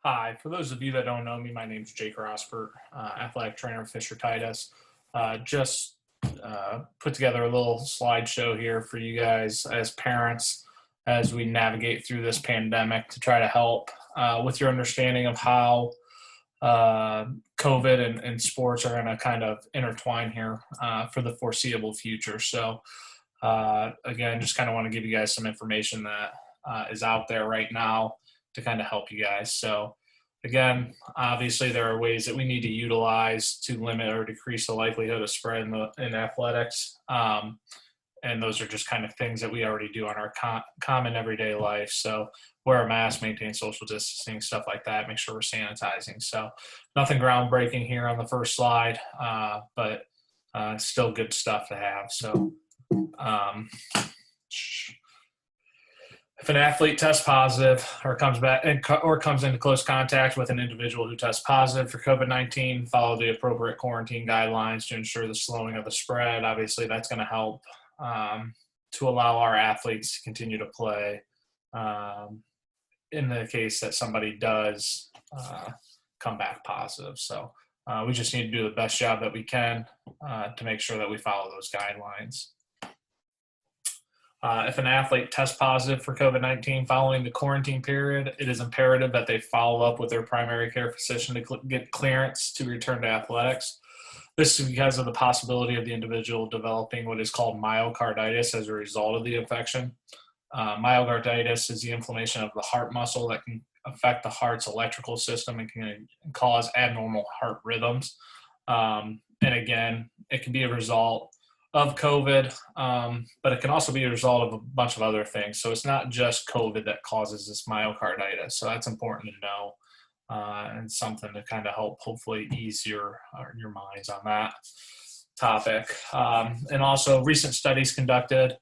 Hi, for those of you that don't know me, my name's Jake Rosbert, athletic trainer of Fisher Titus. Just put together a little slideshow here for you guys as parents as we navigate through this pandemic to try to help with your understanding of how COVID and sports are going to kind of intertwine here for the foreseeable future. So, again, just kind of want to give you guys some information that is out there right now to kind of help you guys. So, again, obviously, there are ways that we need to utilize to limit or decrease the likelihood of spread in athletics. And those are just kind of things that we already do on our common everyday life. So, wear a mask, maintain social distancing, stuff like that. Make sure we're sanitizing. So, nothing groundbreaking here on the first slide, but still good stuff to have. So, um, if an athlete tests positive or comes into close contact with an individual who tests positive for COVID-19, follow the appropriate quarantine guidelines to ensure the slowing of the spread. Obviously, that's going to help to allow our athletes to continue to play in the case that somebody does come back positive. So we just need to do the best job that we can to make sure that we follow those guidelines. If an athlete tests positive for COVID-19 following the quarantine period, it is imperative that they follow up with their primary care physician to get clearance to return to athletics. This is because of the possibility of the individual developing what is called myocarditis as a result of the infection. Myocarditis is the inflammation of the heart muscle that can affect the heart's electrical system and can cause abnormal heart rhythms. And again, it can be a result of COVID, but it can also be a result of a bunch of other things. So it's not just COVID that causes this myocarditis. So that's important to know and something to kind of help hopefully ease your minds on that topic. And also recent studies conducted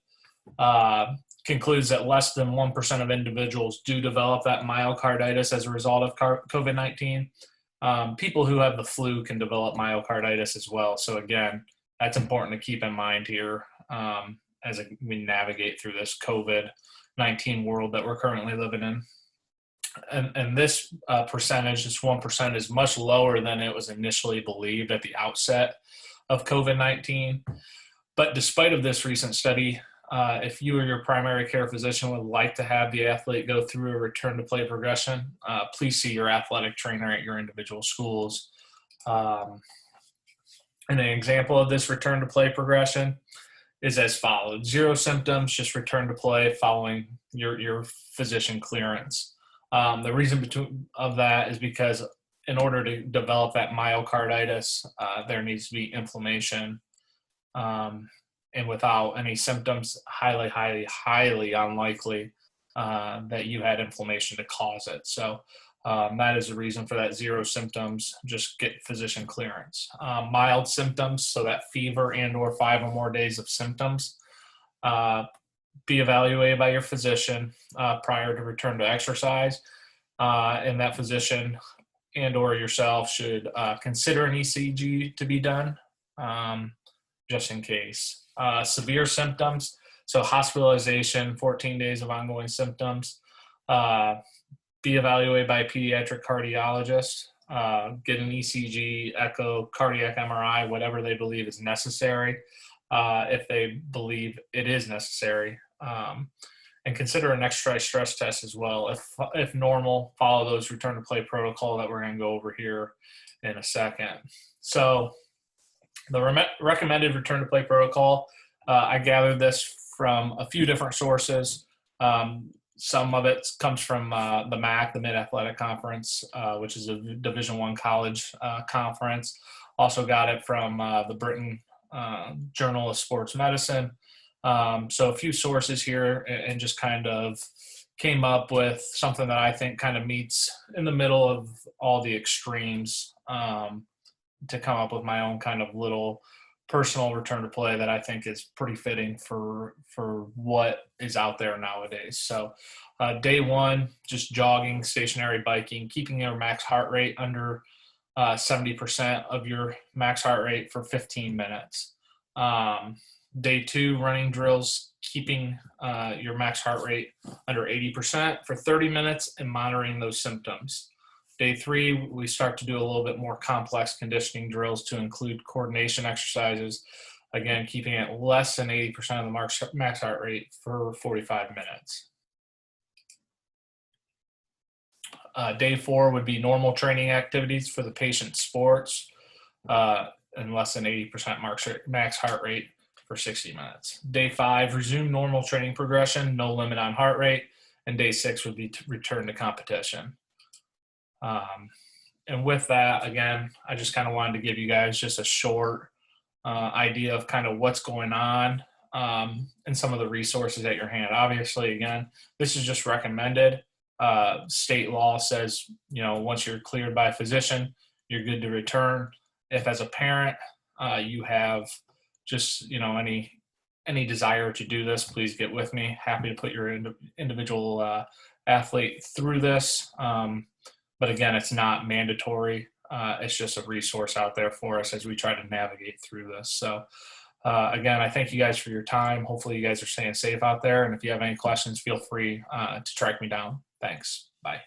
concludes that less than 1% of individuals do develop that myocarditis as a result of COVID-19. People who have the flu can develop myocarditis as well. So again, that's important to keep in mind here as we navigate through this COVID-19 world that we're currently living in. And this percentage, this 1%, is much lower than it was initially believed at the outset of COVID-19. But despite of this recent study, if you or your primary care physician would like to have the athlete go through a return to play progression, please see your athletic trainer at your individual schools. And an example of this return to play progression is as follows: 0 symptoms, just return to play following your physician clearance. The reason of that is because in order to develop that myocarditis, there needs to be inflammation. And without any symptoms, highly unlikely that you had inflammation to cause it. So that is the reason for that 0 symptoms. Just get physician clearance. Mild symptoms, so that fever and or 5 or more days of symptoms, be evaluated by your physician prior to return to exercise. And that physician and or yourself should consider an ECG to be done just in case. Severe symptoms, so hospitalization, 14 days of ongoing symptoms, be evaluated by a pediatric cardiologist, get an ECG, echo, cardiac MRI, whatever they believe is necessary, if they believe it is necessary. And consider an exercise stress test as well. If normal, follow those return to play protocol that we're going to go over here in a second. So the recommended return to play protocol, I gathered this from a few different sources. Some of it comes from the MAC, the Mid Athletic Conference, which is a Division I college conference. Also got it from the Britain Journal of Sports Medicine. So a few sources here, and just kind of came up with something that I think kind of meets in the middle of all the extremes to come up with my own kind of little personal return to play that I think is pretty fitting for what is out there nowadays. So day 1, just jogging, stationary biking, keeping your max heart rate under 70% of your max heart rate for 15 minutes. Day 2, running drills, keeping your max heart rate under 80% for 30 minutes and monitoring those symptoms. Day 3, we start to do a little bit more complex conditioning drills to include coordination exercises. Again, keeping it less than 80% of the max heart rate for 45 minutes. Day 4 would be normal training activities for the patient's sports and less than 80% max heart rate for 60 minutes. Day 5, resume normal training progression, no limit on heart rate. And day 6 would be to return to competition. And with that, again, I just kind of wanted to give you guys just a short idea of kind of what's going on and some of the resources at your hand. Obviously, again, this is just recommended. State law says, once you're cleared by a physician, you're good to return. If as a parent, you have just, any desire to do this, please get with me. Happy to put your individual athlete through this. But again, it's not mandatory. It's just a resource out there for us as we try to navigate through this. So again, I thank you guys for your time. Hopefully you guys are staying safe out there. And if you have any questions, feel free to track me down. Thanks. Bye.